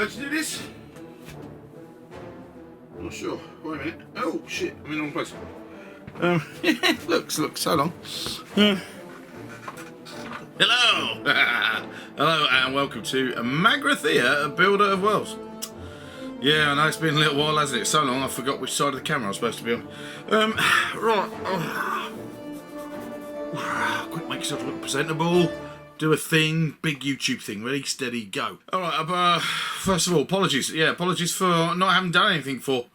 to do this? I'm not sure. Wait a minute. Oh shit, I'm in the wrong place. Look, so long. Hello! Hello and welcome to Magrathea, Builder of Worlds. Yeah, I know it's been a little while, hasn't it? So long I forgot which side of the camera I was supposed to be on. Right. Quick, make yourself look presentable. Do a thing, big YouTube thing. Ready, steady, go. Alright, first of all, apologies. Yeah, apologies for not having done anything for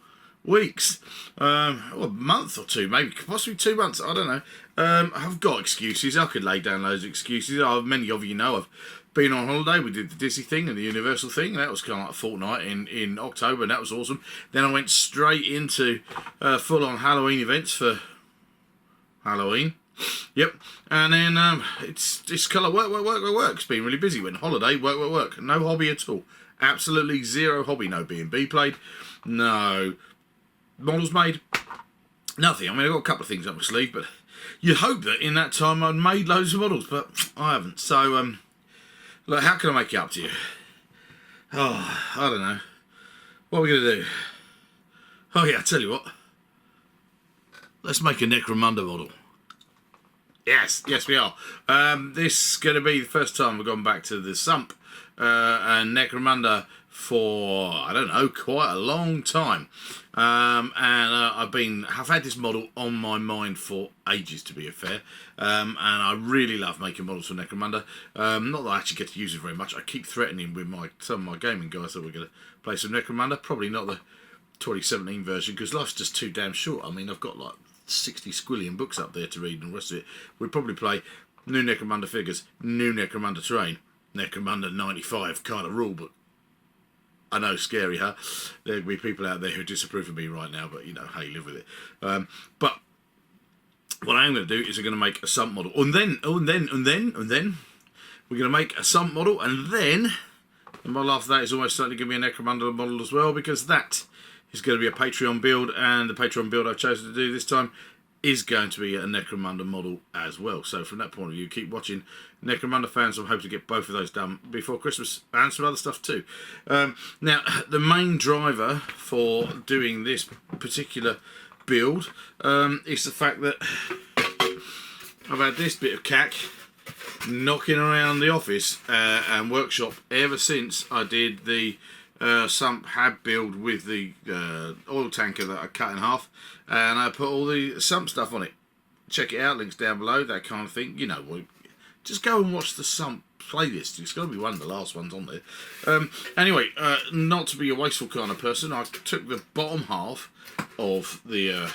weeks. Well, a month or two, maybe, possibly 2 months, I don't know. I've got excuses. I could lay down loads of excuses. Many of you know I've been on holiday. We did the Disney thing and the Universal thing. That was kind of like a fortnight in October, and that was awesome. Then I went straight into full-on Halloween events for Halloween. Yep, and then it's kind of work. It's been really busy. Went holiday, work. No hobby at all. Absolutely zero hobby. No B&B played. No models made. Nothing. I mean, I've got a couple of things up my sleeve, but you'd hope that in that time I'd made loads of models, but I haven't. So, look, how can I make it up to you? Oh, I don't know. What are we going to do? Oh, yeah, I tell you what. Let's make a Necromunda model. Yes, we are. This is going to be the first time we've gone back to the Sump and Necromunda for, I don't know, quite a long time. I've had this model on my mind for ages, to be fair. And I really love making models for Necromunda. Not that I actually get to use it very much. I keep threatening with some of my gaming guys that we're going to play some Necromunda. Probably not the 2017 version, because life's just too damn short. I mean, I've got like 60 squillion books up there to read, and the rest of it we'd probably play new Necromunda figures, new Necromunda terrain, Necromunda 95 kind of rule book. I know, scary, huh? There'll be people out there who disapprove of me right now, but you know, hey, live with it. But what I'm going to do is I'm going to make a Sump model, and then we're going to make a Sump model, and then the model after that is almost certainly going to be a Necromunda model as well, because that is going to be a Patreon build, and the Patreon build I've chosen to do this time is going to be a Necromunda model as well. So from that point of view, keep watching. Necromunda fans, I'm hoping to get both of those done before Christmas, and some other stuff too. Now, the main driver for doing this particular build is the fact that I've had this bit of cack knocking around the office and workshop ever since I did the Sump Hab build with the oil tanker that I cut in half, and I put all the Sump stuff on it. Check it out, links down below, that kind of thing. You know, just go and watch the Sump playlist. It's going to be one of the last ones on there. Anyway, not to be a wasteful kind of person, I took the bottom half of the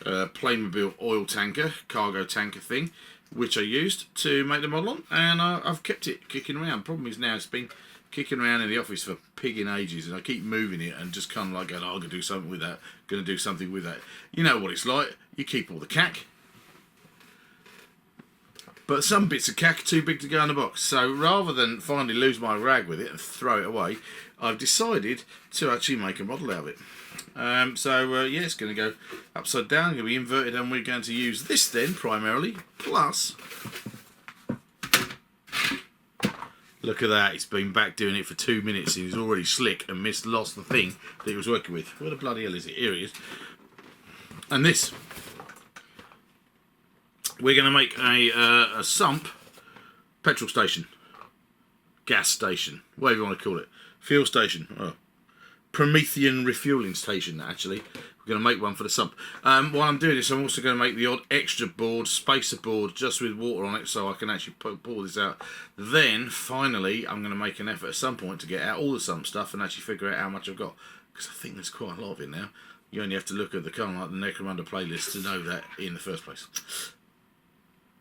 Playmobil oil tanker, cargo tanker thing, which I used to make the model on, and I've kept it kicking around. Problem is now it's been kicking around in the office for pigging ages, and I keep moving it and just kind of like going, oh, I'm going to do something with that, going to do something with that. You know what it's like. You keep all the cack, but some bits of cack are too big to go in the box. So rather than finally lose my rag with it and throw it away, I've decided to actually make a model out of it. Yeah, it's going to go upside down, going to be inverted, and we're going to use this then primarily, plus... Look at that, he's been back doing it for 2 minutes and he's already slick and lost the thing that he was working with. Where the bloody hell is it? Here he is. And this. We're going to make a Sump petrol station. Gas station. Whatever you want to call it. Fuel station. Oh. Prometheum refueling station, actually. We're going to make one for the Sump. While I'm doing this, I'm also going to make the odd extra board, spacer board, just with water on it, so I can actually pour this out. Then, finally, I'm going to make an effort at some point to get out all the Sump stuff and actually figure out how much I've got. Because I think there's quite a lot of it now. You only have to look at the kind of like the Necromunda playlist to know that in the first place.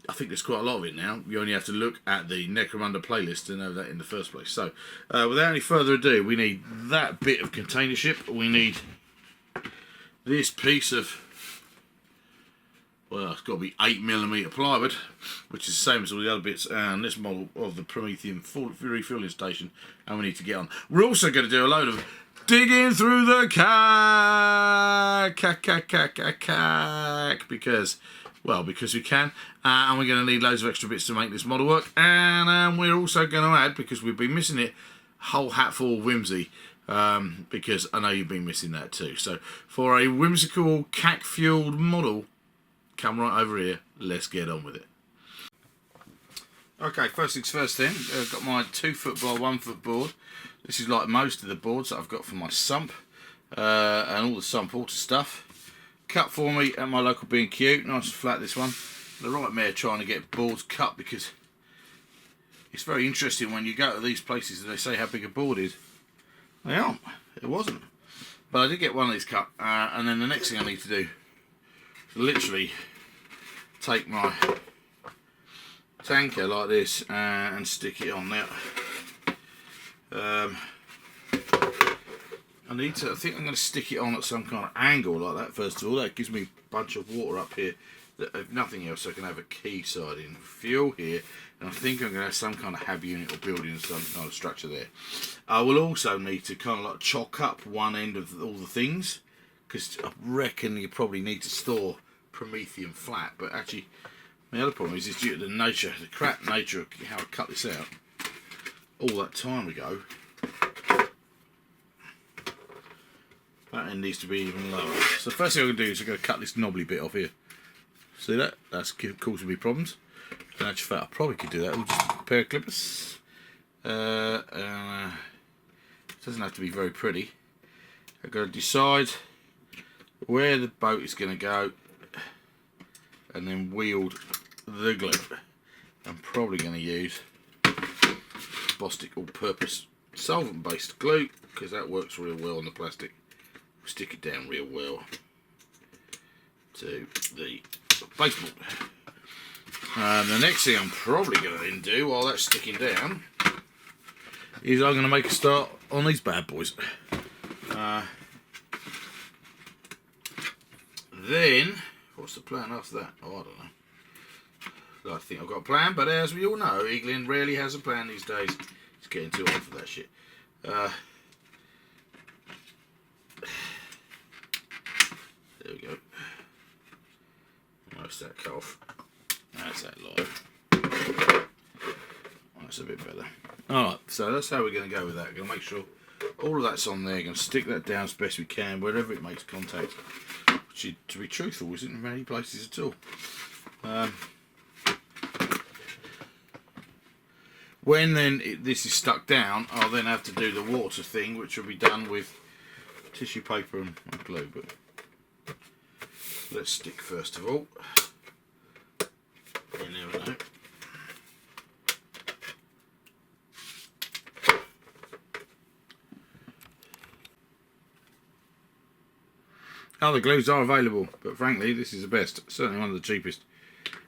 I think there's quite a lot of it now. You only have to look at the Necromunda playlist to know that in the first place. So, without any further ado, we need that bit of container ship. We need this piece of, well, it's got to be 8mm plywood, which is the same as all the other bits, and this model of the Prometheum refueling station, and we need to get on. We're also going to do a load of digging through the cack, because we can, and we're going to need loads of extra bits to make this model work, and we're also going to add, because we've been missing it whole hatful of whimsy, because I know you've been missing that too. So for a whimsical cack-fueled model, come right over here, let's get on with it. Okay, first things first then, I've got my 2 foot by 1 foot board. This is like most of the boards that I've got for my Sump, and all the Sump Auto stuff. Cut for me at my local B&Q, nice and flat this one. The nightmare trying to get boards cut, because it's very interesting when you go to these places and they say how big a board is. They aren't, it wasn't. But I did get one of these cut, and then the next thing I need to do is literally take my tanker like this and stick it on there. I think I'm going to stick it on at some kind of angle like that first of all. That gives me a bunch of water up here, that if nothing else I can have a quayside in fuel here, and I think I'm going to have some kind of hab unit or building, some kind of structure there. I will also need to kind of like chalk up one end of all the things, because I reckon you probably need to store Prometheum flat, but actually the other problem is due to the crap nature of how I cut this out all that time ago. That end needs to be even lower. So the first thing I'm going to do is I'm going to cut this knobbly bit off here. See that? That's causing me problems. In actual fact, I probably could do that with just a pair of clippers. It doesn't have to be very pretty. I've got to decide where the boat is going to go, and then wield the glue. I'm probably going to use Bostik all-purpose solvent-based glue, because that works real well on the plastic. Stick it down real well to the baseboard. The next thing I'm probably going to then do while that's sticking down is I'm going to make a start on these bad boys. Then, what's the plan after that? Oh, I don't know. I think I've got a plan, but as we all know, Eaglin rarely has a plan these days. It's getting too old for that shit. There we go. Most that cut off. That's that live. That's a bit better. Alright, so that's how we're going to go with that. Going to make sure all of that's on there. Going to stick that down as best we can wherever it makes contact. Which, to be truthful, isn't in many places at all. When then this is stuck down, I'll then have to do the water thing, which will be done with tissue paper and glue. But let's stick first of all. You never know. Other glues are available, but frankly this is the best. Certainly one of the cheapest.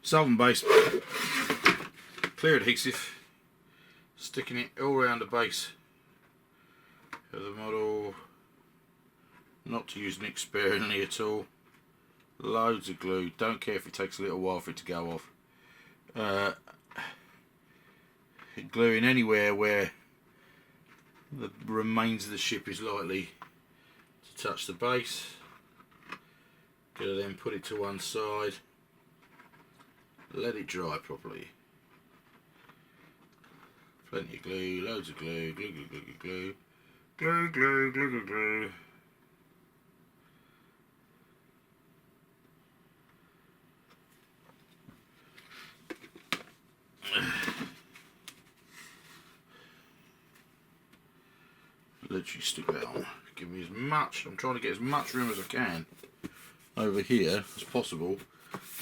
Solvent based, clear adhesive. Sticking it all around the base of the model. Not to use Nick sparingly at all. Loads of glue. Don't care if it takes a little while for it to go off. Gluing anywhere where the remains of the ship is likely to touch the base. Gonna then put it to one side. Let it dry properly. Plenty of glue, loads of glue, glue, glue, glue, glue, glue, glue, glue, glue, glue. Literally stick that on. Give me as much. I'm trying to get as much room as I can over here as possible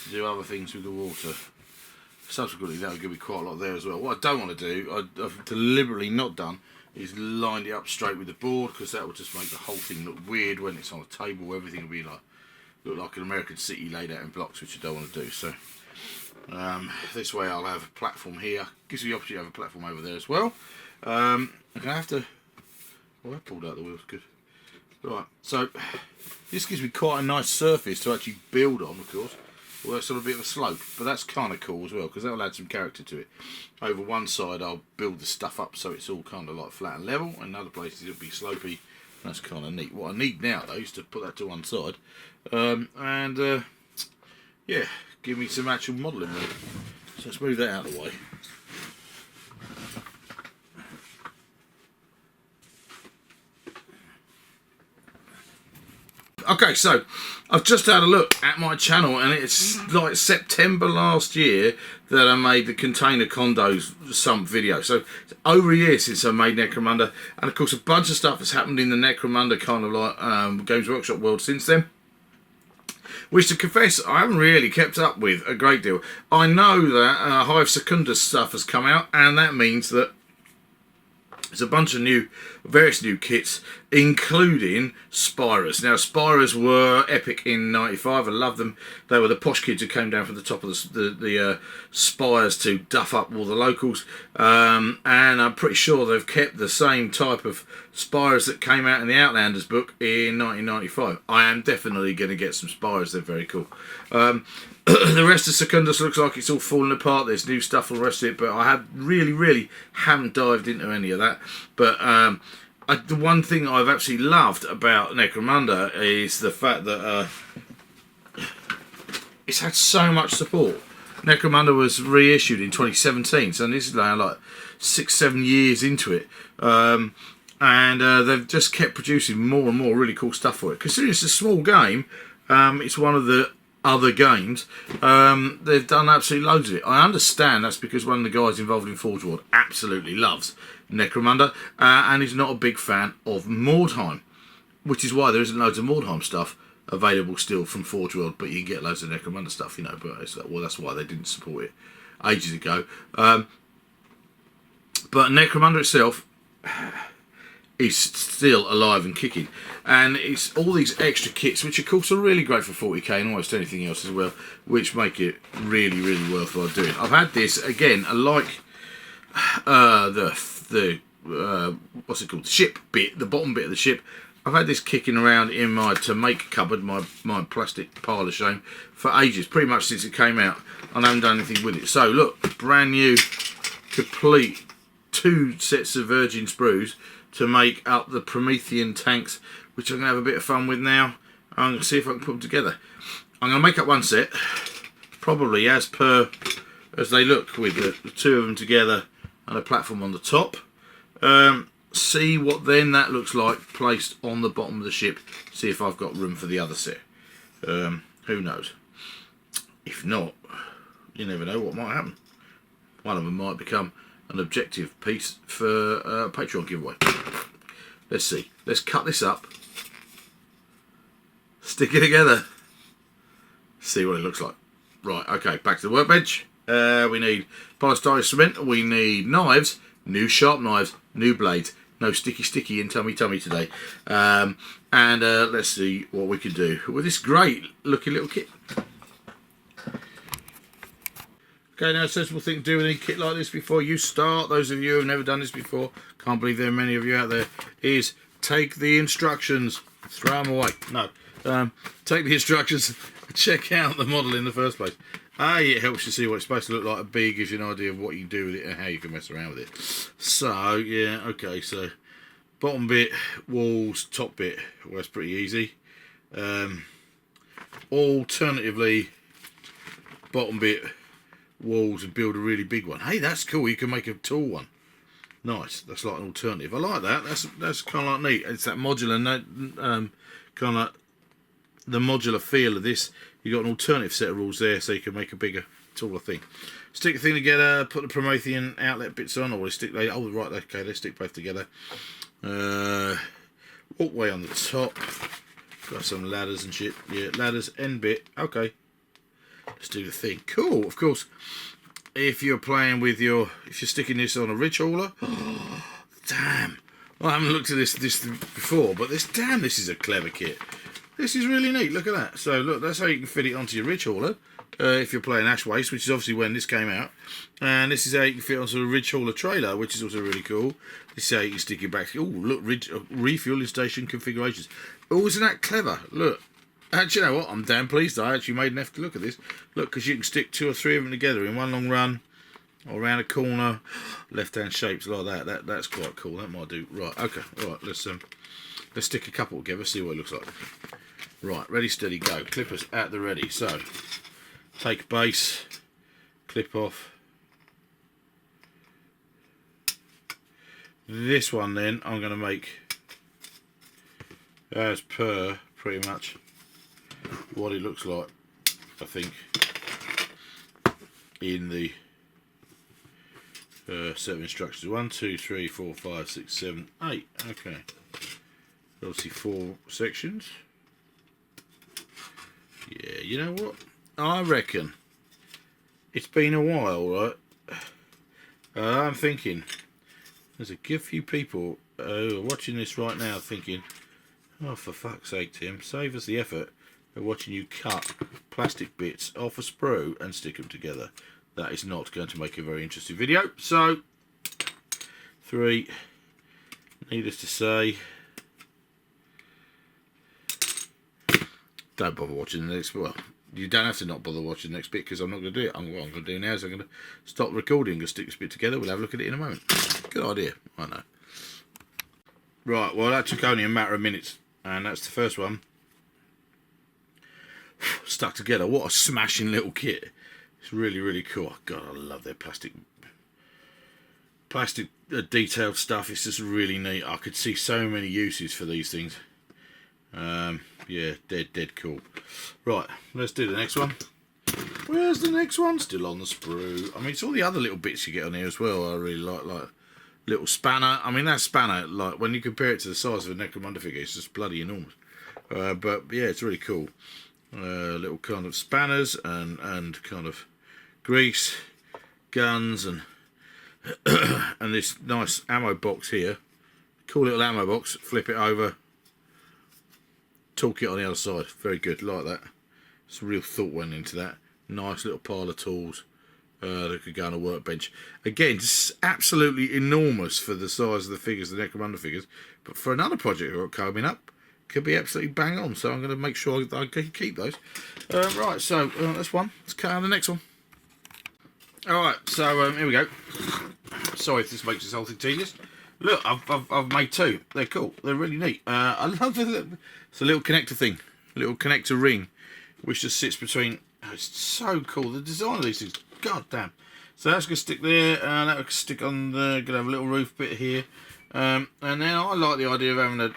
to do other things with the water. Subsequently, that will give me quite a lot there as well. What I don't want to do, I've deliberately not done, is lined it up straight with the board, because that will just make the whole thing look weird when it's on a table. Everything will be like look like an American city laid out in blocks, which I don't want to do. So this way I'll have a platform here. Gives me the opportunity to have a platform over there as well. I'm going to have to... Oh, I pulled out the wheels, good. Right, so this gives me quite a nice surface to actually build on, of course. Well, it's on a bit of a slope, but that's kind of cool as well, because that'll add some character to it. Over one side I'll build the stuff up so it's all kind of like flat and level, and other places it'll be slopey. That's kind of neat. What I need now though is to put that to one side, yeah, give me some actual modelling there. So let's move that out of the way. Okay, so I've just had a look at my channel, and it's like September last year that I made the Container Condos Sump video. So it's over a year since I made Necromunda, and of course a bunch of stuff has happened in the Necromunda kind of like Games Workshop world since then, which, to confess, I haven't really kept up with a great deal. I know that Hive Secundus stuff has come out, and that means that there's a bunch of various new kits, including Spirers. Now, Spirers were epic in '95. I love them. They were the posh kids who came down from the top of the spires to duff up all the locals. And I'm pretty sure they've kept the same type of Spires that came out in the Outlanders book in 1995. I am definitely going to get some Spires. They're very cool. The rest of Secundus looks like it's all falling apart. There's new stuff, all the rest of it, but I really haven't dived into any of that. But the one thing I've actually loved about Necromunda is the fact that it's had so much support. Necromunda was reissued in 2017, so this is now like 6-7 years into it. And they've just kept producing more and more really cool stuff for it. Considering it's a small game, it's one of the other games, they've done absolutely loads of it. I understand that's because one of the guys involved in Forge World absolutely loves Necromunda, and is not a big fan of Mordheim, which is why there isn't loads of Mordheim stuff available still from Forge World, but you can get loads of Necromunda stuff, you know. But it's like, well, that's why they didn't support it ages ago. But Necromunda itself is still alive and kicking, and it's all these extra kits, which of course are really great for 40k and almost anything else as well, which make it really worthwhile doing. I've had this again, like the what's it called, the ship bit, the bottom bit of the ship. I've had this kicking around in my to make cupboard, my plastic pile of shame, for ages, pretty much since it came out, and I haven't done anything with it. So look, brand new, complete 2 sets of virgin sprues to make up the Prometheum tanks, which I'm going to have a bit of fun with now. I'm going to see if I can put them together. I'm going to make up one set, probably as they look, with the 2 of them together and a platform on the top. See what then that looks like placed on the bottom of the ship. See if I've got room for the other set. Who knows? If not, you never know what might happen. One of them might become an objective piece for a Patreon giveaway. Let's see. Let's cut this up, stick it together, see what it looks like. Right, okay, back to the workbench. We need polystyrene cement, we need knives, new sharp knives, new blades, no sticky and tummy today. And let's see what we can do with this great looking little kit. Okay, now a sensible thing to do with any kit like this before you start, those of you who have never done this before, can't believe there are many of you out there, is take the instructions, throw them away. No, take the instructions, check out the model in the first place. It helps you see what it's supposed to look like. B, gives you an idea of what you can do with it and how you can mess around with it. So, yeah, okay, so bottom bit, walls, top bit, well, that's pretty easy. Alternatively, bottom bit, walls, and build a really big one. Hey, that's cool. You can make a tall one. Nice. That's like an alternative. I like that. That's kind of like neat. It's that modular, kind of the modular feel of this. You got an alternative set of rules there, so you can make a bigger, taller thing. Stick the thing together. Put the Prometheum outlet bits on, or stick. Oh, right. Okay, let's stick both together. Walkway on the top. Got some ladders and shit. Yeah, ladders, end bit. Okay. Let's do the thing. Cool. Of course, if you're playing with if you're sticking this on a ridge hauler, damn. Well, I haven't looked at this before, but this is a clever kit. This is really neat. Look at that. So look, that's how you can fit it onto your ridge hauler. If you're playing Ash Waste, which is obviously when this came out, and this is how you can fit onto a ridge hauler trailer, which is also really cool. This is how you can stick it back. Oh, look, refueling station configurations. Oh, isn't that clever? Look. Actually, you know what? I'm damn pleased I actually made an effort to look at this. Look, because you can stick 2 or 3 of them together in one long run, or around a corner, left-hand shapes like that. That's quite cool. That might do. Right, okay. All right, let's stick a couple together, see what it looks like. Right, ready, steady, go. Clippers at the ready. So, take base, clip off. This one then, I'm going to make as per pretty much what it looks like, I think, in the set of instructions. 1, 2, 3, 4, 5, 6, 7, 8. Okay. Obviously 4 sections. Yeah, you know what? I reckon it's been a while, right? I'm thinking there's a good few people who are watching this right now thinking, oh, for fuck's sake, Tim, save us the effort of watching you cut plastic bits off a sprue and stick them together. That is not going to make a very interesting video. So, 3, needless to say, don't bother watching the next bit. Well, you don't have to not bother watching the next bit because I'm not going to do it. What I'm going to do now is I'm going to stop recording and stick this bit together. We'll have a look at it in a moment. Good idea, I know. Right, well, that took only a matter of minutes, and that's the first one. Stuck together. What a smashing little kit. It's really, really cool. God, I love their plastic detailed stuff. It's just really neat. I could see so many uses for these things. Yeah, dead cool. Right, let's do the next one. Where's the next one? Still on the sprue. I mean, it's all the other little bits you get on here as well. I really like little spanner. I mean, that spanner, like when you compare it to the size of a Necromunda figure, it's just bloody enormous. But yeah, it's really cool. Little kind of spanners and kind of grease, guns, and and this nice ammo box here. Cool little ammo box. Flip it over. Toolkit on the other side. Very good. Like that. Some real thought went into that. Nice little pile of tools that could go on a workbench. Again, just absolutely enormous for the size of the figures, the Necromunda figures. But for another project I've got coming up, could be absolutely bang on. So I'm going to make sure I keep those. Right, so that's one. Let's cut out the next one. Alright, so here we go. Sorry if this makes this whole thing tedious. Look, I've made 2. They're cool. They're really neat. I love it. It's a little connector thing. A little connector ring. Which just sits between... Oh, it's so cool. The design of these things. God damn. So that's going to stick there. That will stick on the... Going to have a little roof bit here. And then I like the idea of having a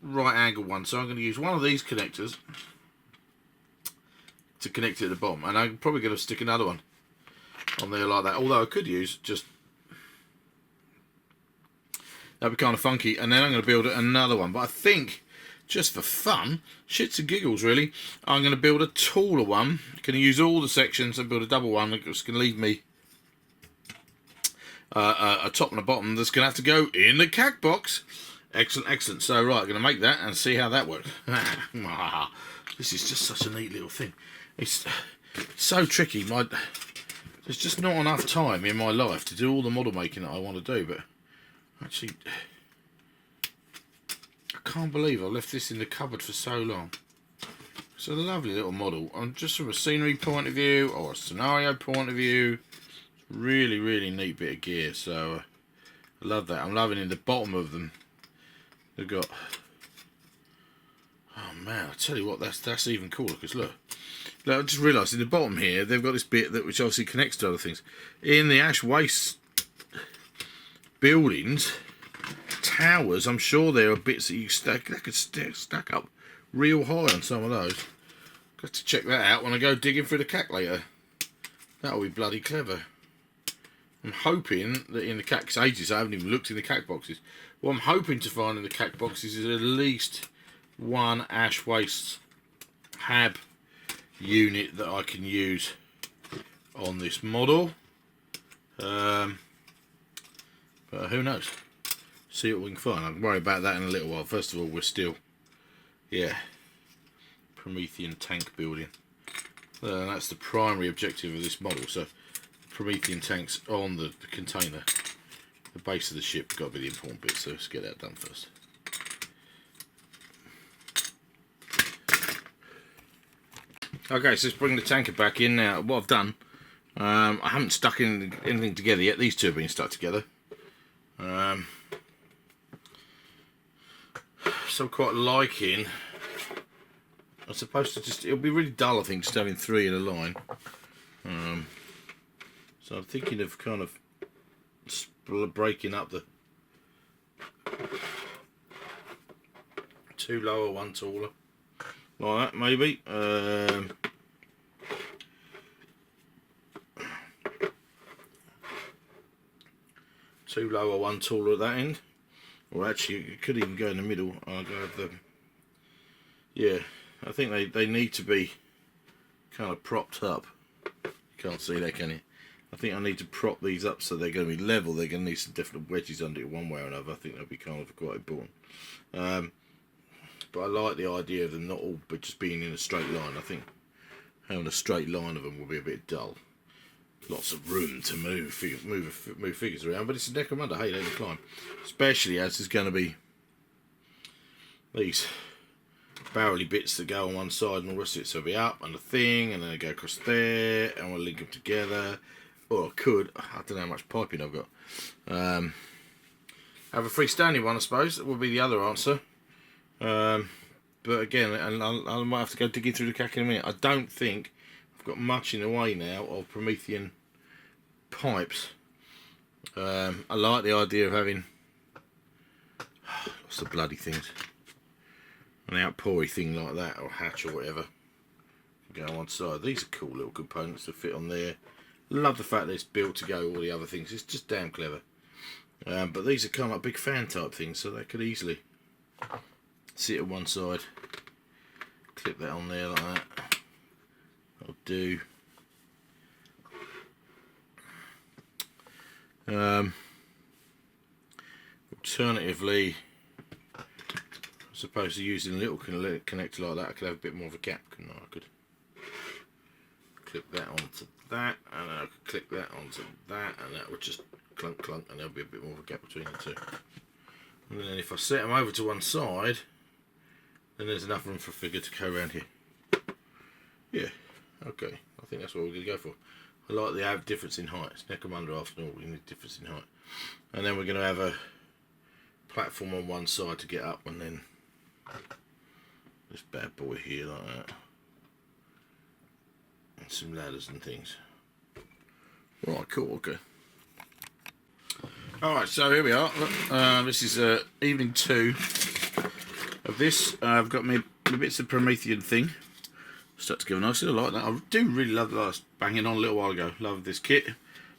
right angle one. So I'm going to use one of these connectors to connect it at the bottom. And I'm probably going to stick another one on there like that. Although I could use just... That'd be kind of funky. And then I'm going to build another one. But I think, just for fun, shits and giggles really, I'm going to build a taller one. Going to use all the sections and build a double one. It's going to leave me a top and a bottom that's going to have to go in the CAC box. Excellent, excellent. So, right, I'm going to make that and see how that works. This is just such a neat little thing. It's so tricky. There's just not enough time in my life to do all the model making that I want to do, but actually, I can't believe I left this in the cupboard for so long. It's a lovely little model. Just from a scenery point of view or a scenario point of view, really, really neat bit of gear. So I love that. I'm loving in the bottom of them. They've got. Oh man, I tell you what, that's even cooler. Because look, I just realised in the bottom here they've got this bit which obviously connects to other things. In the ash waste buildings, towers, I'm sure there are bits that you could stack up real high on some of those. Got to check that out when I go digging through the CAC later. That'll be bloody clever. I'm hoping that in the CAC, 'cause ages I haven't even looked in the CAC boxes. What I'm hoping to find in the CAC boxes is at least one ash waste hab unit that I can use on this model. But who knows? See what we can find. I'll worry about that in a little while. First of all, we're still, Prometheum tank building. That's the primary objective of this model. So, Prometheum tanks on the container, the base of the ship, got to be the important bit. So let's get that done first. Okay, so let's bring the tanker back in now. What I've done, I haven't stuck anything together yet. These two have been stuck together. So I'm quite liking. I'm supposed to just. It'll be really dull, I think, just having 3 in a line. So I'm thinking of kind of breaking up the 2 lower, 1 taller. Like that, maybe. 2 lower, 1 taller at that end. Or actually, it could even go in the middle. I'll go with the... Yeah, I think they need to be kind of propped up. You can't see that, can you? I think I need to prop these up so they're going to be level. They're going to need some definite wedges under it one way or another. I think that'll be kind of quite important. But I like the idea of them not all but just being in a straight line. I think having a straight line of them will be a bit dull. Lots of room to move figures around, but it's a Necromunda. Hey, they can climb. Especially as there's going to be these barrely bits that go on one side and all the rest of it. So it'll be up and a thing, and then they go across there, and we'll link them together. Or I could, I don't know how much piping I've got. Have a freestanding one, I suppose. That would be the other answer. But again, and I might have to go digging through the cack in a minute. I don't think I've got much in the way now of Prometheum pipes. I like the idea of having lots of bloody things. An outpoury thing like that, or hatch or whatever. Go on one side. These are cool little components to fit on there. Love the fact that it's built to go all the other things. It's just damn clever. But these are kind of like big fan type things, so they could easily sit at one side. Clip that on there like that. That'll do. Alternatively, I suppose using a little connector like that, I could have a bit more of a gap, couldn't I? I could clip that onto that, and then I could clip that onto that, and that would just clunk clunk, and there'll be a bit more of a gap between the two. And then if I set them over to one side, then there's enough room for a figure to go around here. Yeah, okay, I think that's what we're going to go for. I like the difference in height. It's Necromunda after all, we need difference in height. And then we're going to have a platform on one side to get up, and then this bad boy here like that. And some ladders and things. Right, cool, okay. Alright, so here we are. This is evening 2 of this. I've got my bits of Prometheum thing. Stuck together nicely. I like that. I do really love that. I was banging on a little while ago. Love this kit.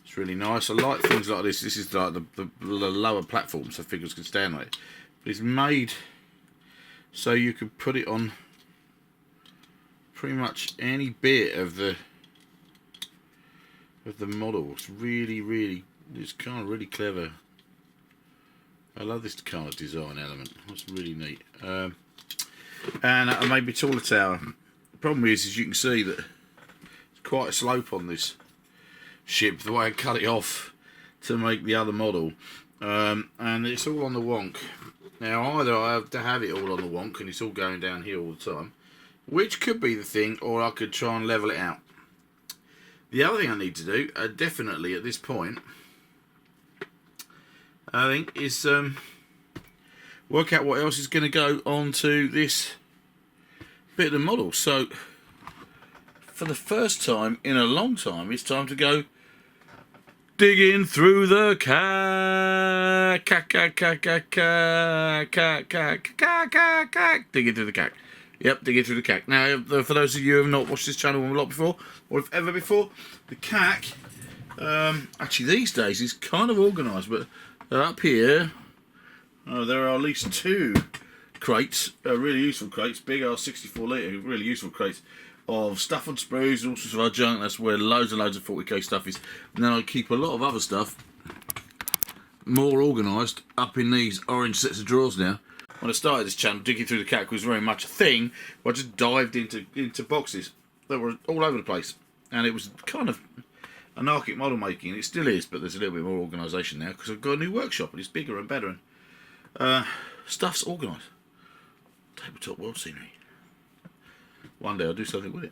It's really nice. I like things like this. This is like the lower platform so figures can stand on it. But it's made so you can put it on pretty much any bit of the model. It's really, it's kind of really clever. I love this kind of design element. That's really neat. And I made my taller tower. The problem is, as you can see, that it's quite a slope on this ship. The way I cut it off to make the other model, and it's all on the wonk. Now, either I have to have it all on the wonk, and it's all going down here all the time, which could be the thing, or I could try and level it out. The other thing I need to do, definitely at this point, I think, is work out what else is going to go onto this bit of the model. So, for the first time in a long time, it's time to go digging through the cack. Digging through the cack. Yep, digging through the cack. Now, for those of you who have not watched this channel a lot before, or if ever before, the cack, actually these days is kind of organised, but up here, there are at least 2 crates, really useful crates, big R64 litre, really useful crates of stuff on sprues and all sorts of other junk. That's where loads and loads of 40k stuff is. And then I keep a lot of other stuff, more organised, up in these orange sets of drawers now. When I started this channel, digging through the cack was very much a thing. I just dived into boxes that were all over the place, and it was kind of anarchic model making. It still is, but there's a little bit more organisation now because I've got a new workshop and it's bigger and better, and stuff's organised. Tabletop world scenery. One day I'll do something with it.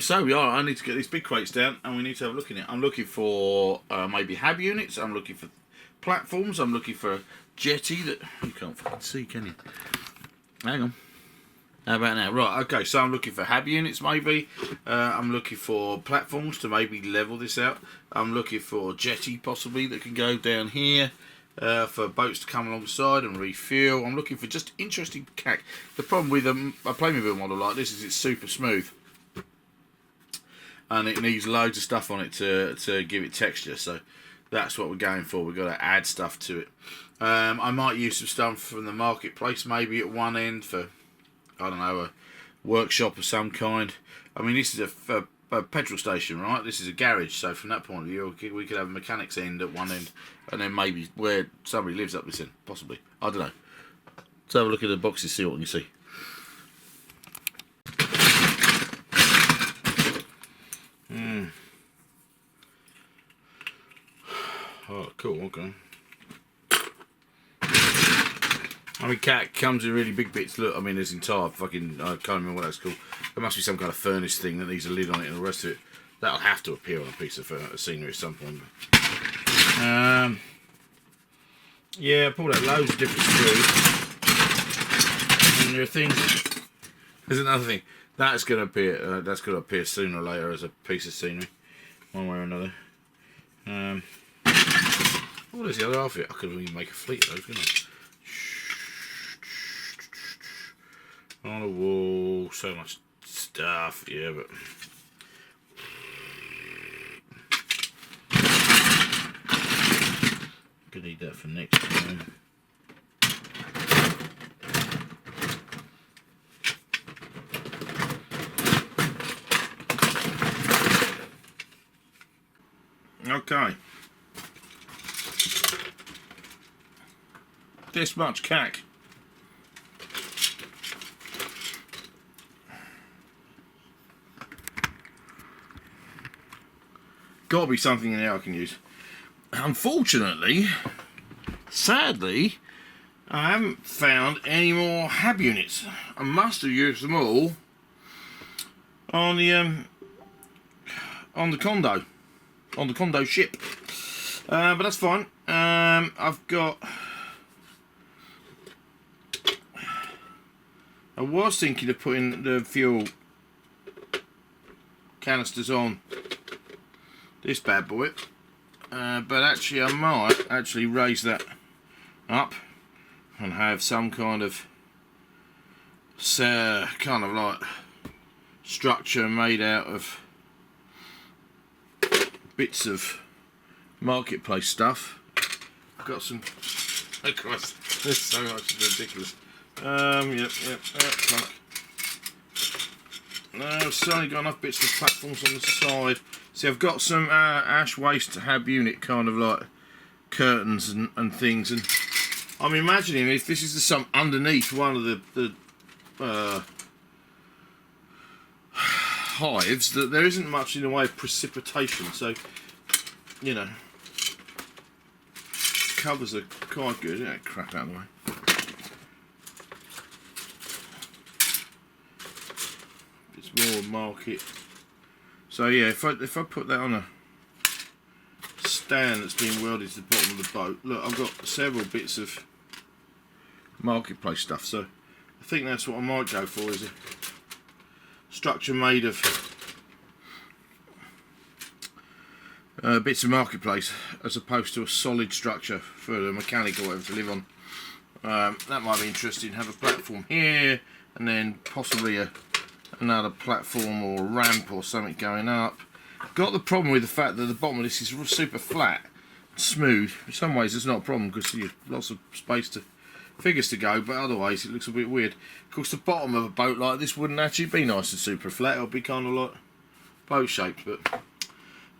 So we are. I need to get these big crates down, and we need to have a look in it. I'm looking for maybe hab units. I'm looking for platforms. I'm looking for a jetty that you can't fucking see, can you? Hang on. How about now? Right, okay, so I'm looking for hab units maybe. I'm looking for platforms to maybe level this out. I'm looking for jetty possibly that can go down here. for boats to come alongside and refuel. I'm looking for just interesting CAC. The problem with a Playmobil model like this is it's super smooth, and it needs loads of stuff on it to give it texture. So that's what we're going for. We've got to add stuff to it. I might use some stuff from the marketplace, maybe at one end for, I don't know, a workshop of some kind. I mean, this is a petrol station, right? This is a garage, so from that point of view, we could have a mechanic's end at one end, and then maybe where somebody lives up this end, possibly. I don't know. Let's have a look at the boxes, see what we can see. Oh, cool, okay. I mean, cat comes in really big bits. Look, I mean, this entire fucking, I can't remember what that's called. There must be some kind of furnace thing that needs a lid on it and the rest of it. That'll have to appear on a piece of scenery at some point. Yeah, I pulled out loads of different screws. And there are things, there's another thing. That's going to appear sooner or later as a piece of scenery, one way or another. What is the other half of it? I could even make a fleet of those, couldn't I? On the wall, so much stuff, yeah, but could need that for next time. Okay. This much CAC. Got to be something in there I can use. Unfortunately, sadly, I haven't found any more hab units. I must have used them all on the condo ship. But that's fine. I've got. I was thinking of putting the fuel canisters on this bad boy, but actually I might actually raise that up and have some kind of like structure made out of bits of marketplace stuff. I've got some. Oh Christ, there's so much ridiculous. Yep. No, I've certainly got enough bits of platforms on the side. See, I've got some ash waste hab unit kind of like curtains and things, and I'm imagining if this is the sump underneath one of the hives, that there isn't much in the way of precipitation, so you know, covers are quite good. Yeah, crap out of the way. It's more market. So yeah, if I put that on a stand that's been welded to the bottom of the boat, look, I've got several bits of marketplace stuff. So I think that's what I might go for, is a structure made of bits of marketplace, as opposed to a solid structure for the mechanic or whatever to live on. That might be interesting. Have a platform here, and then possibly another platform or ramp or something going up. Got the problem with the fact that the bottom of this is super flat, smooth. In some ways it's not a problem because you have lots of space to figures to go, but otherwise it looks a bit weird. Of course, the bottom of a boat like this wouldn't actually be nice and super flat. It'll be kind of like boat shaped, but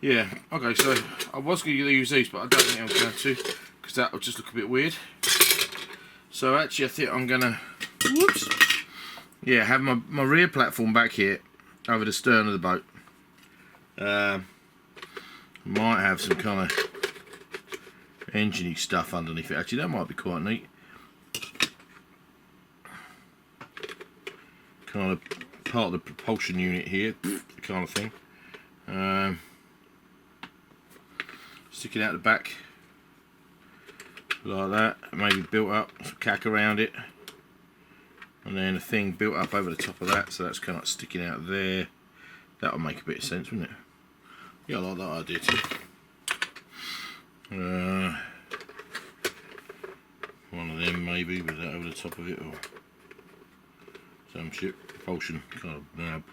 yeah. Okay, so I was going to use these, but I don't think I'm going to, because that will just look a bit weird. So actually I think I'm going to, whoops, yeah, have my rear platform back here over the stern of the boat. Might have some kind of engine-y stuff underneath it. Actually, that might be quite neat. Kind of part of the propulsion unit here, kind of thing. Stick it out the back like that, maybe built up, some cack around it, and then a thing built up over the top of that, so that's kind of sticking out there. That would make a bit of sense, wouldn't it? Yeah, I like that idea too. one of them maybe with that over the top of it, or some shit. Propulsion kind of that.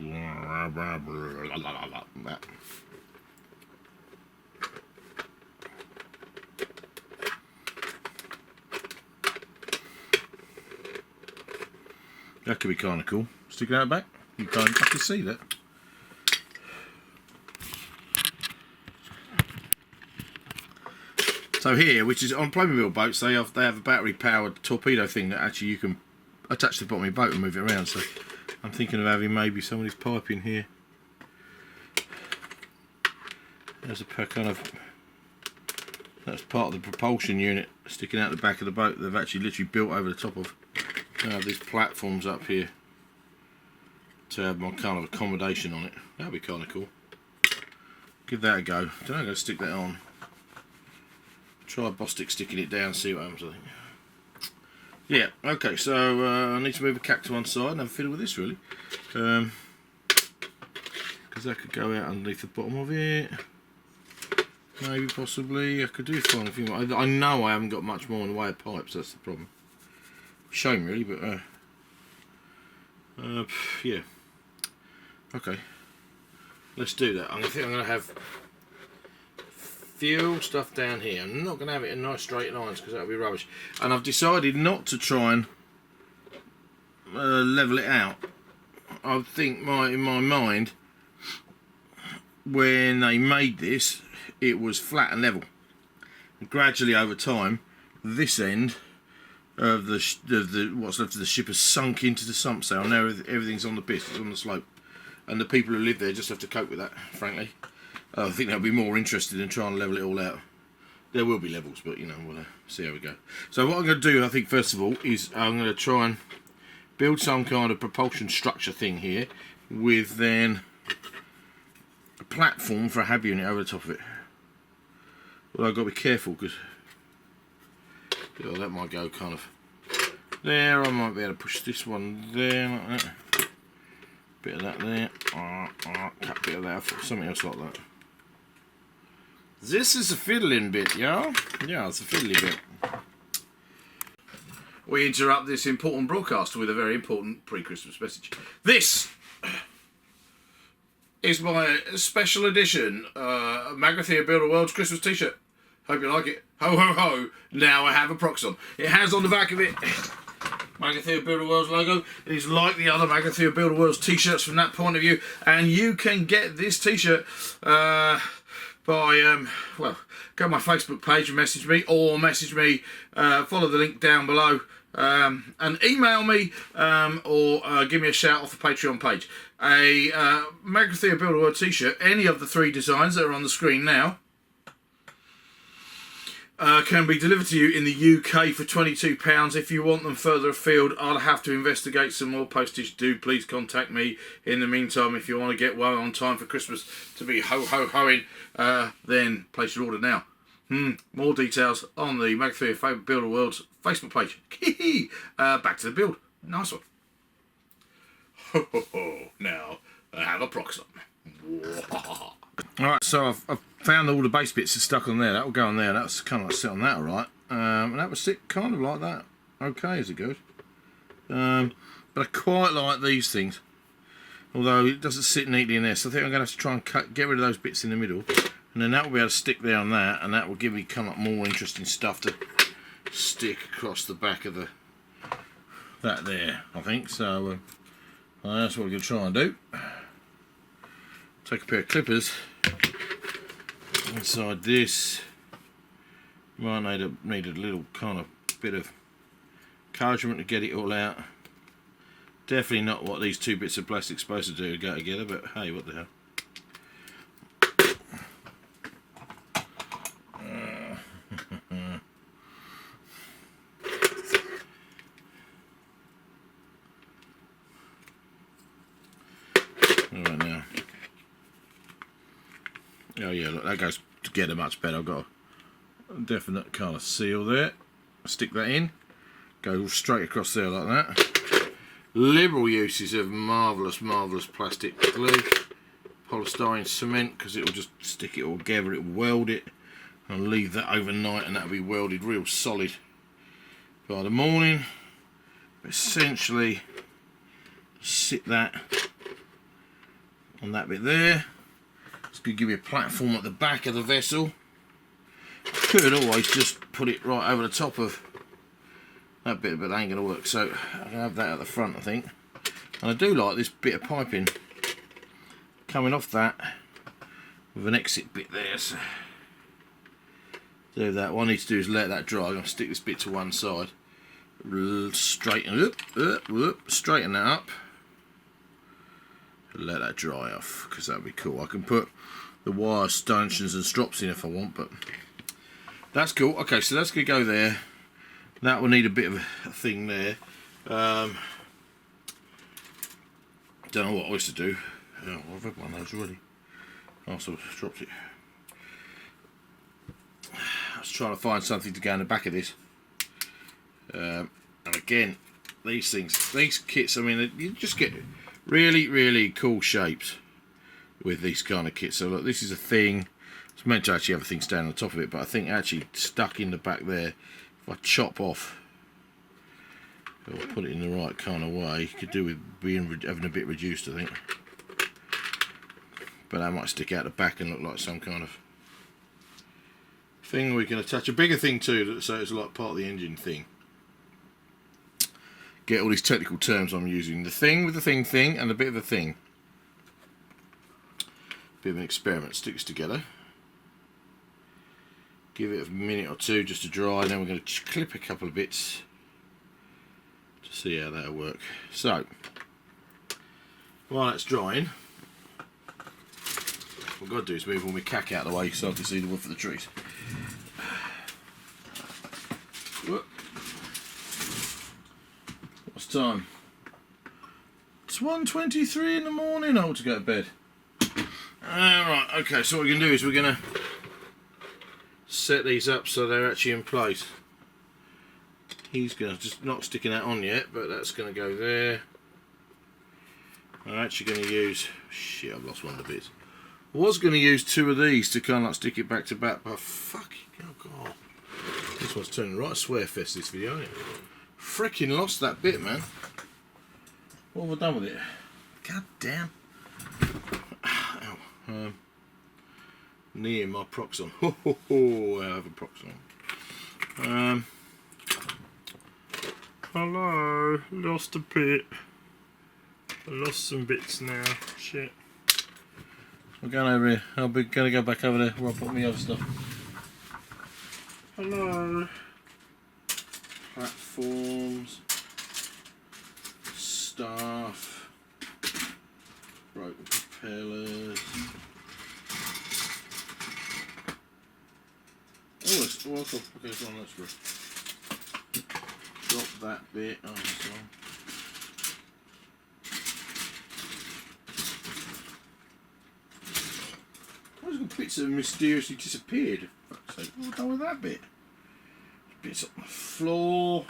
That could be kind of cool. Stick it out back. You can't fucking see that. So here, which is on Playmobil boats, they have a battery-powered torpedo thing that actually you can attach to the bottom of your boat and move it around. So I'm thinking of having maybe some of this pipe in here. There's a kind of, that's part of the propulsion unit sticking out the back of the boat. They've actually literally built over the top of these platforms up here to have my kind of accommodation on it. That'd be kind of cool. Give that a go. I don't know, I'm going to stick that on. Try Bostic sticking it down, see what happens, I think. Yeah, okay, so I need to move a cat to one side and have a fiddle with this, really. Because that could go out underneath the bottom of it. Maybe, possibly. I could do fine if you want. I know I haven't got much more in the way of pipes, that's the problem. Shame, really, but... yeah. Okay. Let's do that. I think I'm going to have... fuel stuff down here. I'm not going to have it in nice straight lines because that would be rubbish. And I've decided not to try and level it out. I think in my mind, when they made this, it was flat and level. And gradually over time, this end of the what's left of the ship has sunk into the sump sail. Now everything's on the piss, it's on the slope, and the people who live there just have to cope with that. Frankly. I think they'll be more interested in trying to level it all out. There will be levels, but you know, we'll see how we go. So what I'm going to do, I think, first of all, is I'm going to try and build some kind of propulsion structure thing here, with then a platform for a hab unit over the top of it. Well, I've got to be careful because that might go kind of there. I might be able to push this one there like that. Bit of that there. Cut a bit of that, something else like that. This is a fiddling bit, yeah? Yeah, it's a fiddly bit. We interrupt this important broadcast with a very important pre-Christmas message. This is my special edition Magathea Builder World's Christmas t-shirt. Hope you like it. Ho ho ho, now I have a Proxon. It has on the back of it Magathea Builder World's logo. It is like the other Magathea Builder World's t-shirts from that point of view, and you can get this t-shirt by well, go to my Facebook page and message me, or message me, follow the link down below, and email me, or give me a shout off the Patreon page. A Magathea Builder World t-shirt, any of the 3 designs that are on the screen now, can be delivered to you in the UK for £22. If you want them further afield, I'll have to investigate some more postage. Do please contact me. In the meantime, if you want to get one on time for Christmas to be ho-ho-hoing, then place your order now. More details on the Magathea Builder World's Facebook page. Back to the build. Nice one. Ho ho ho. Now, I have a Proxon. Alright, so I've found all the base bits are stuck on there. That will go on there. That's kind of like sit on that, alright. And that will sit kind of like that. Okay, is it good? But I quite like these things. Although it doesn't sit neatly in there. So I think I'm going to have to try and get rid of those bits in the middle. And then that will be able to stick there on that. And that will give me kind of more interesting stuff to stick across the back of that there, I think. So that's what we're going to try and do. Take a pair of clippers inside this. Might need a little kind of bit of encouragement to get it all out. Definitely not what these 2 bits of plastic are supposed to do to go together, but hey, what the hell. Alright now. Oh yeah, look, that goes together much better. I've got a definite kind of seal there. Stick that in. Go straight across there like that. Liberal uses of marvellous plastic glue. Polystyrene cement, because it will just stick it all together, it will weld it. I'll leave that overnight and that'll be welded real solid by the morning. Essentially sit that on that bit there. It's going to give you a platform at the back of the vessel. Could always just put it right over the top of that bit, but that ain't going to work, so I can have that at the front, I think. And I do like this bit of piping coming off that with an exit bit there, so do that. What I need to do is let that dry. I'm going to stick this bit to one side, straighten straighten that up, let that dry off, because that would be cool. I can put the wire stanchions and strops in if I want, but that's cool. Okay, so that's going to go there. That will need a bit of a thing there. Don't know what I used to do. Oh, I've had one of those already. I also dropped it. I was trying to find something to go in the back of this. And again, these things, these kits, I mean, you just get really, really cool shapes with these kind of kits. So look, this is a thing. It's meant to actually have a thing stand on top of it, but I think actually stuck in the back there, if I chop off, or put it in the right kind of way, you could do with having a bit reduced, I think. But that might stick out the back and look like some kind of thing we can attach. A bigger thing too, so it's like part of the engine thing. Get all these technical terms I'm using. The thing with the thing, and a bit of a thing. Bit of an experiment. Sticks together. Give it a minute or two just to dry, and then we're going to clip a couple of bits to see how that'll work. So, while that's drying, what we've got to do is move all my cack out of the way so I can see the wood for the trees. What's time? It's 1:23 in the morning. I ought to go to bed. Alright, okay, so what we're going to do is we're going to set these up so they're actually in place. He's going to just not sticking that on yet, but that's going to go there. I'm actually going to use, shit, I've lost one of the bits. I was going to use two of these to kind of like stick it back to back, but fuck, oh god, this one's turning right swear fest, this video, isn't it? Freaking lost that bit, man. What have I done with it? God damn. Ow. Near my Proxon. Ho ho ho, I have a Proxon. Hello, lost a bit. I lost some bits now. Shit. We're going over here. I'll be going to go back over there where I put my other stuff. Hello. Platforms. Staff. Broken propellers. Oh, it's okay, so on, that's good. Drop that bit. Oh, so. Those bits have mysteriously disappeared. Fuck's sake, what have I done with that bit? Bits on the floor.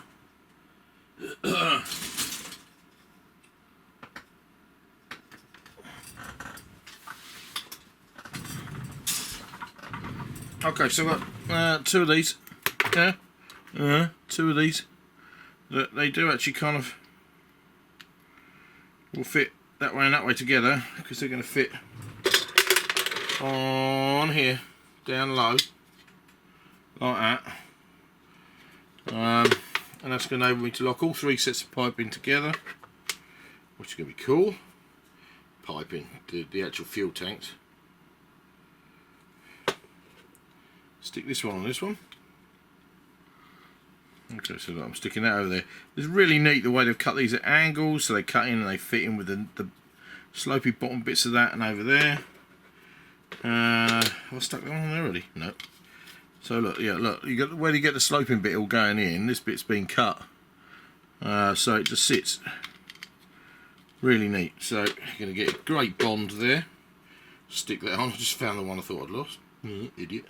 Okay, so I've got two of these. Yeah, two of these. They do actually kind of will fit that way and that way together, because they're going to fit on here, down low, like that. And that's going to enable me to lock all three sets of piping together, which is going to be cool. Piping, the actual fuel tanks. Stick this one on this one. Okay, so I'm sticking that over there. It's really neat the way they've cut these at angles, so they cut in and they fit in with the slopey bottom bits of that and over there. Have I stuck that one on there already? No. So look, yeah, look, you got where you get the sloping bit all going in. This bit's been cut, so it just sits. Really neat. So you're going to get a great bond there. Stick that on. I just found the one I thought I'd lost. Idiot.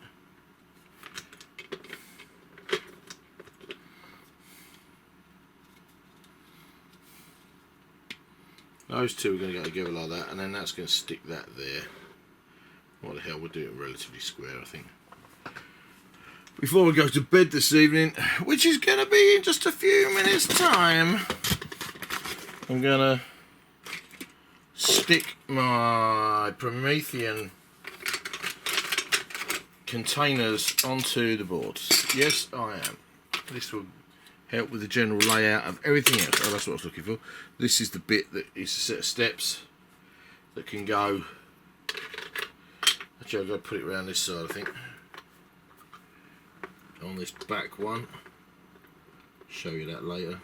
Those two are going to go together like that, and then that's going to stick that there. What the hell, we'll do it relatively square, I think. before we go to bed this evening, which is going to be in just a few minutes' time, I'm going to stick my Prometheum containers onto the boards. Yes, I am. This will help with the general layout of everything else. Oh, that's what I was looking for. This is the bit that is a set of steps that can go. Actually, I've got to put it around this side, I think. On this back one. Show you that later.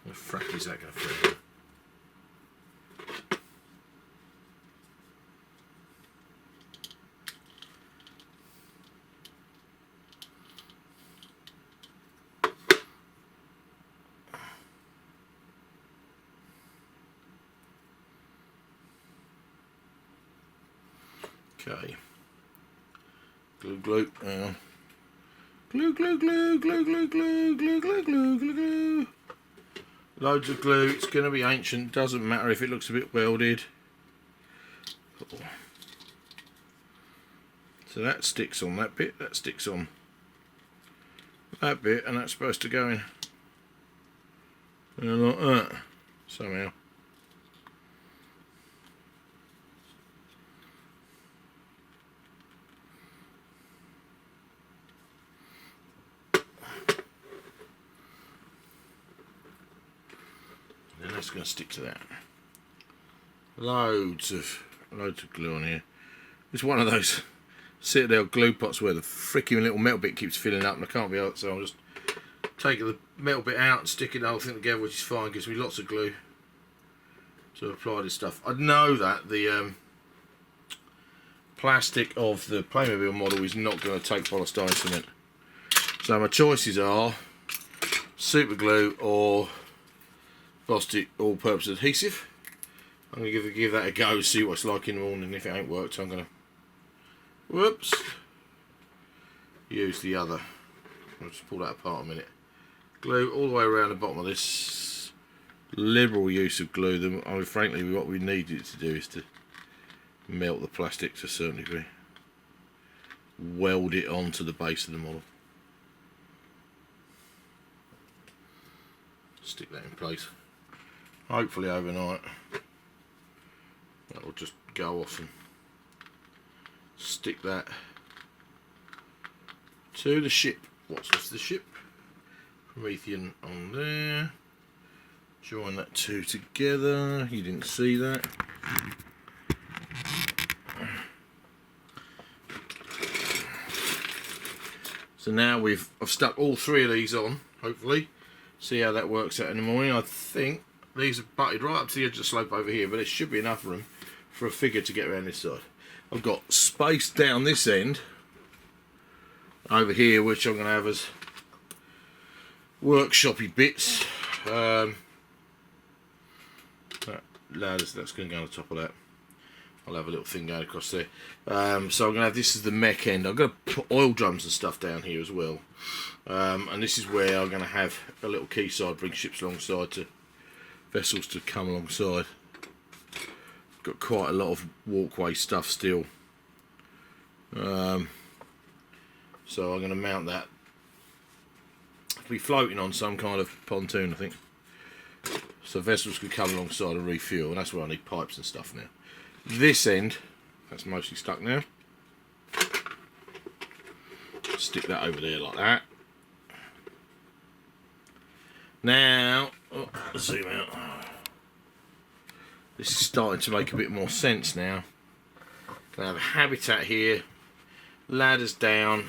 How frack is that going to feel? Okay. Glue, glue. Glue, glue, glue, glue, glue, glue, glue, glue, glue, glue, glue. Loads of glue. It's going to be ancient. Doesn't matter if it looks a bit welded. So that sticks on that bit. That sticks on that bit, and that's supposed to go in like that somehow. That's going to stick to that. Loads of glue on here. It's one of those Citadel glue pots where the freaking little metal bit keeps filling up and I can't be out, so I'm just taking the metal bit out and sticking the whole thing together, which is fine. Gives me lots of glue to apply this stuff. I know that the plastic of the Playmobil model is not going to take polystyrene cement, so my choices are super glue or Bostik all-purpose adhesive. I'm going to give that a go, see what it's like in the morning. If it ain't worked, I'm going to, whoops, use the other. I'll just pull that apart a minute. Glue all the way around the bottom of this. Liberal use of glue. I mean, frankly, what we need it to do is to melt the plastic to a certain degree. Weld it onto the base of the model. Stick that in place. Hopefully overnight that will just go off and stick that to the ship. What's this? The ship. Prometheum on there. Join that two together. You didn't see that. So now I've stuck all three of these on. Hopefully, see how that works out in the morning. I think these are butted right up to the edge of the slope over here, but there should be enough room for a figure to get around this side. I've got space down this end over here, which I'm going to have as workshoppy bits. That ladders, that's going to go on the top of that. I'll have a little thing going across there. So I'm going to have this as the mech end. I'm going to put oil drums and stuff down here as well. And this is where I'm going to have a little quayside, bring ships alongside to vessels to come alongside. Got quite a lot of walkway stuff still. So I'm going to mount that. It'll be floating on some kind of pontoon, I think. So vessels can come alongside and refuel, and that's where I need pipes and stuff now. This end, that's mostly stuck now. Stick that over there like that. Now, zoom out. This is starting to make a bit more sense now. Gonna have a habitat here, ladders down,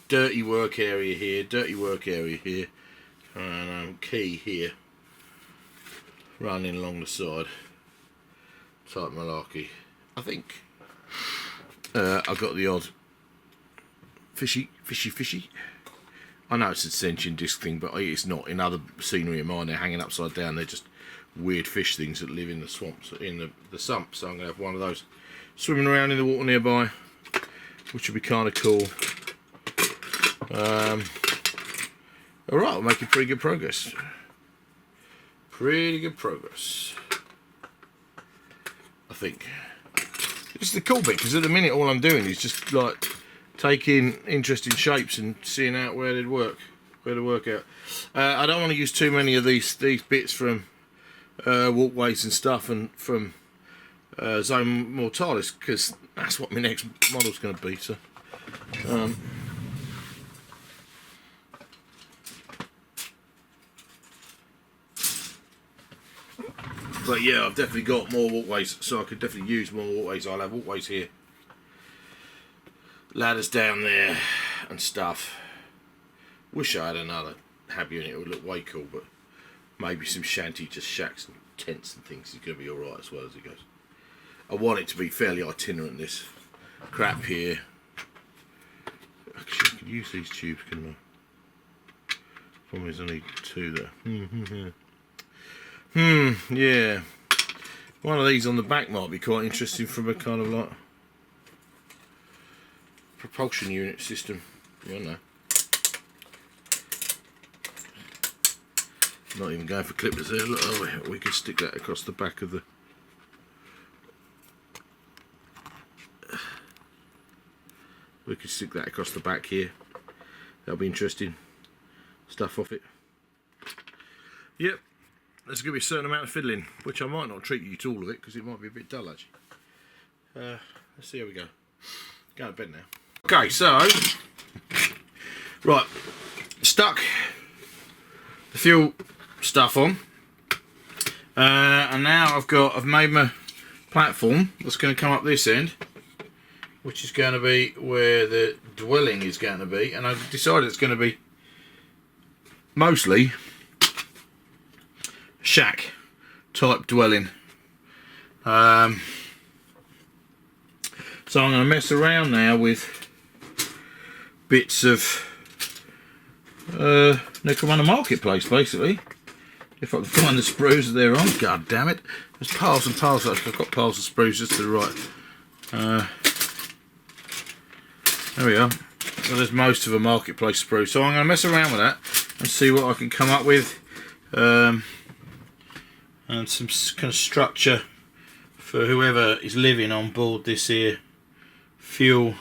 dirty work area here, dirty work area here, and key here, running along the side. Type malarkey. I think I've got the odd fishy. I know it's a sentient disc thing, but it's not. In other scenery of mine, they're hanging upside down. They're just weird fish things that live in the swamps, in the sump. So I'm going to have one of those swimming around in the water nearby, which would be kind of cool. Alright, we're making pretty good progress. Pretty good progress, I think. This is the cool bit, because at the minute all I'm doing is just like taking interesting shapes and seeing out where they'd work, where to work out. I don't want to use too many of these bits from walkways and stuff and from Zone Mortalis, because that's what my next model's going to be. So. But yeah, I've definitely got more walkways, so I could definitely use more walkways. I'll have walkways here, ladders down there and stuff. Wish I had another hab unit, it would look way cool, but maybe some shanty, just shacks and tents and things is going to be alright as well as it goes. I want it to be fairly itinerant, this crap here. Actually, I could use these tubes, couldn't I? Problem is only 2 there. Yeah. One of these on the back might be quite interesting from a kind of like propulsion unit system. You don't know. Not even going for clippers there. Look, oh, we could stick that across the back of the. We could stick that across the back here. That'll be interesting. Stuff off it. Yep. There's going to be a certain amount of fiddling, which I might not treat you to all of it because it might be a bit dull actually. Let's see how we go. Go to bed now. Okay, so right, stuck the fuel stuff on, and now I've made my platform that's going to come up this end, which is going to be where the dwelling is going to be, and I've decided it's going to be mostly shack type dwelling. So I'm going to mess around now with bits of Necromunda Marketplace, basically. If I can find the sprues that they're on. God damn it. There's piles and piles. I've got piles of sprues just to the right. There we are. So there's most of a Marketplace sprue. So I'm going to mess around with that and see what I can come up with. And some kind of structure for whoever is living on board this here fuel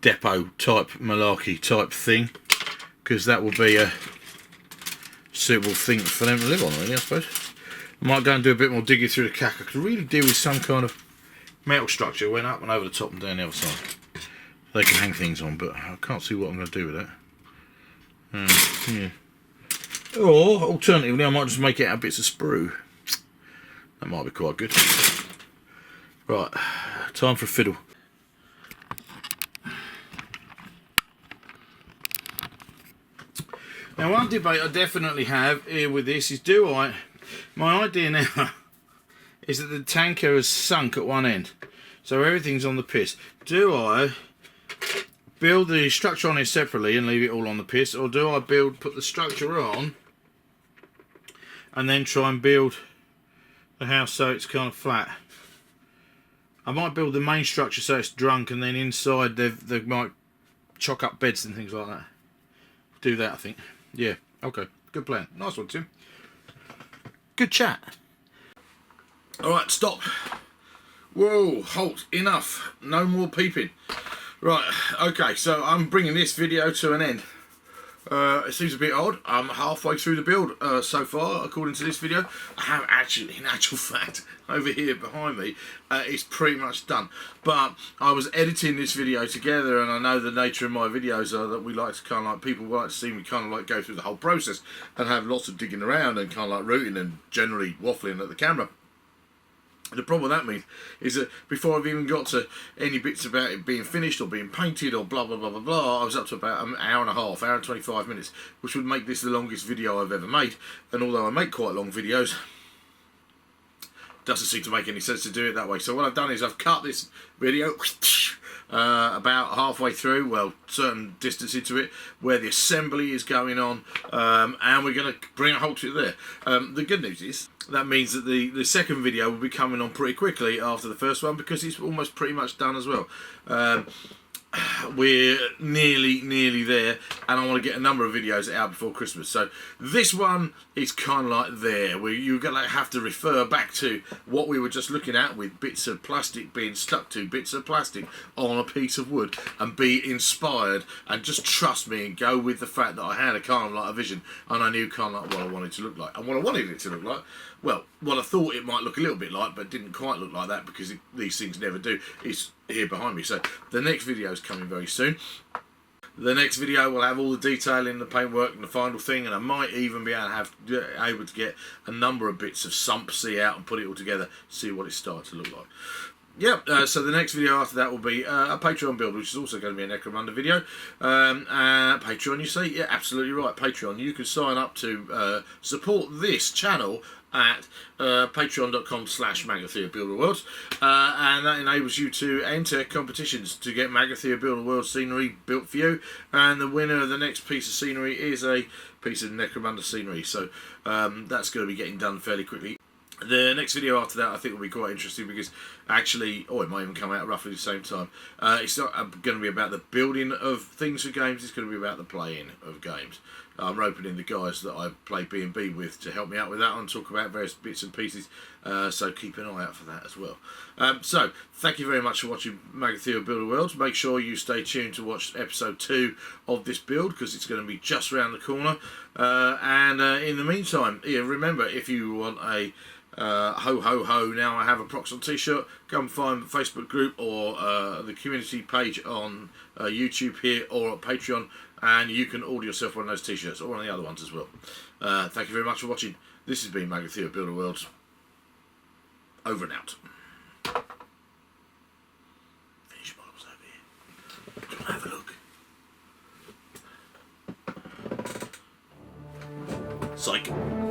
depot type malarkey type thing, because that will be a suitable thing for them to live on, really, I suppose. I might go and do a bit more digging through the cack. I could really do with some kind of metal structure went up and over the top and down the other side. They can hang things on, but I can't see what I'm going to do with that. Yeah. Or, alternatively, I might just make it out of bits of sprue. That might be quite good. Right, time for a fiddle. Now, one debate I definitely have here with this is, my idea now is that the tanker has sunk at one end, so everything's on the piss. Do I build the structure on it separately and leave it all on the piss, or do I put the structure on and then try and build the house so it's kind of flat? I might build the main structure so it's drunk, and then inside they might chock up beds and things like that. Do that, I think. Yeah, okay, good plan. Nice one, Tim. Good chat. Alright, stop. Whoa, halt, enough. No more peeping. Right, okay, so I'm bringing this video to an end. It seems a bit odd. I'm halfway through the build so far, according to this video. I have actually, in actual fact, over here behind me, it's pretty much done. But I was editing this video together, and I know the nature of my videos are that we like to kind of like, people like to see me kind of like go through the whole process and have lots of digging around and kind of like rooting and generally waffling at the camera. The problem with that means is that before I've even got to any bits about it being finished or being painted or blah blah blah blah blah, I was up to about an hour and a half, hour and 25 minutes, which would make this the longest video I've ever made. And although I make quite long videos, it doesn't seem to make any sense to do it that way. So what I've done is I've cut this video about halfway through, well, certain distance into it, where the assembly is going on, and we're going to bring a halt to it there. The good news is that means that the second video will be coming on pretty quickly after the first one, because it's almost pretty much done as well. we're nearly there, and I want to get a number of videos out before Christmas. So this one is kind of like there, where you're going to have to refer back to what we were just looking at, with bits of plastic being stuck to bits of plastic on a piece of wood, and be inspired, and just trust me and go with the fact that I had a kind of like a vision, and I knew kind of like what I wanted to look like. And what I wanted it to look like, well, what I thought it might look a little bit like, but didn't quite look like that, because these things never do, is here behind me. So the next video is coming very soon. The next video will have all the detail in the paintwork and the final thing, and I might even be able to get a number of bits of Sump out and put it all together, see what it started to look like. Yep, so the next video after that will be a Patreon build, which is also going to be a Necromunda video. Patreon, you say? Yeah, absolutely right. Patreon. You can sign up to support this channel at patreon.com/Magathea Builder Worlds, and that enables you to enter competitions to get Magathea Builder World scenery built for you, and the winner of the next piece of scenery is a piece of Necromunda scenery. So that's going to be getting done fairly quickly. The next video after that I think will be quite interesting, because actually, it might even come out roughly the same time. It's not going to be about the building of things for games, it's going to be about the playing of games. I'm roping in the guys that I play B&B with to help me out with that and talk about various bits and pieces, so keep an eye out for that as well. So, thank you very much for watching Magathea Builder Worlds. Make sure you stay tuned to watch episode 2 of this build, because it's going to be just around the corner. In the meantime, remember, if you want a ho ho ho, now I have a Prox on t-shirt, come find the Facebook group or the community page on YouTube here, or at Patreon, and you can order yourself one of those t-shirts, or one of the other ones as well. Thank you very much for watching. This has been Magathea Builder Worlds. Over and out. Finished models over here. Do you want to have a look? Psych.